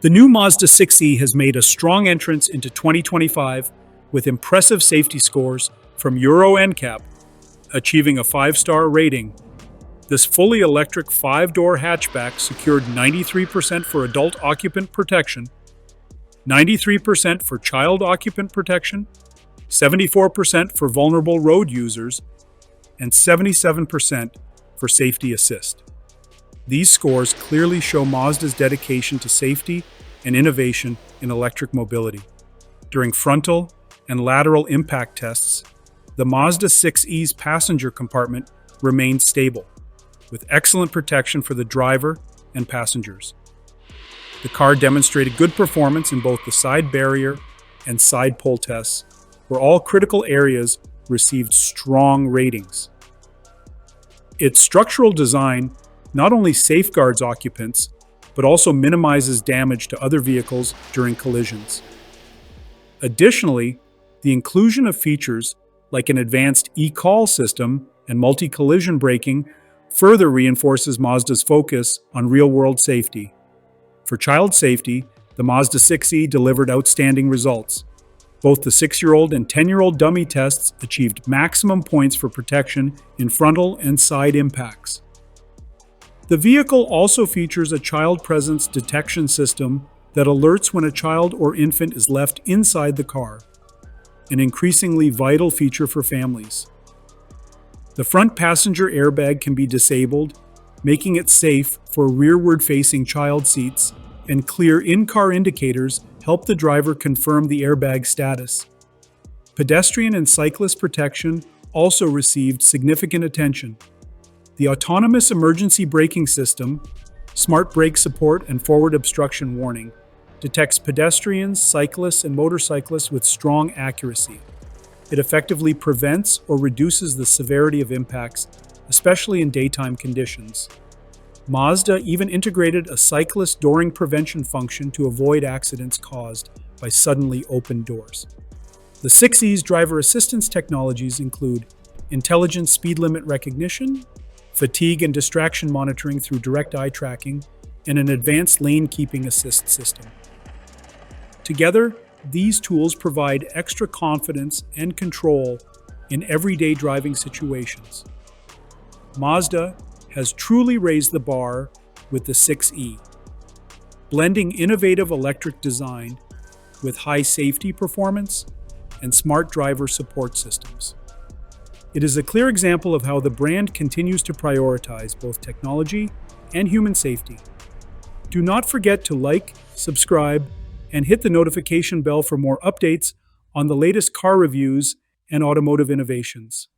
The new Mazda 6e has made a strong entrance into 2025 with impressive safety scores from Euro NCAP, achieving a 5-star rating. This fully electric 5-door hatchback secured 93% for adult occupant protection, 93% for child occupant protection, 74% for vulnerable road users, and 77% for safety assist. These scores clearly show Mazda's dedication to safety and innovation in electric mobility. During frontal and lateral impact tests, the Mazda 6e's passenger compartment remained stable, with excellent protection for the driver and passengers. The car demonstrated good performance in both the side barrier and side pole tests, where all critical areas received strong ratings. Its structural design not only safeguards occupants, but also minimizes damage to other vehicles during collisions. Additionally, the inclusion of features like an advanced e-call system and multi-collision braking further reinforces Mazda's focus on real-world safety. For child safety, the Mazda 6e delivered outstanding results. Both the 6-year-old and 10-year-old dummy tests achieved maximum points for protection in frontal and side impacts. The vehicle also features a child presence detection system that alerts when a child or infant is left inside the car, an increasingly vital feature for families. The front passenger airbag can be disabled, making it safe for rearward-facing child seats, and clear in-car indicators help the driver confirm the airbag status. Pedestrian and cyclist protection also received significant attention. The autonomous emergency braking system, smart brake support, and forward obstruction warning detects pedestrians, cyclists, and motorcyclists with strong accuracy. It effectively prevents or reduces the severity of impacts, especially in daytime conditions. Mazda even integrated a cyclist dooring prevention function to avoid accidents caused by suddenly opened doors. The 6e's driver assistance technologies include intelligent speed limit recognition, fatigue and distraction monitoring through direct eye tracking, and an advanced lane keeping assist system. Together, these tools provide extra confidence and control in everyday driving situations. Mazda has truly raised the bar with the 6e, blending innovative electric design with high safety performance and smart driver support systems. It is a clear example of how the brand continues to prioritize both technology and human safety. Do not forget to like, subscribe, and hit the notification bell for more updates on the latest car reviews and automotive innovations.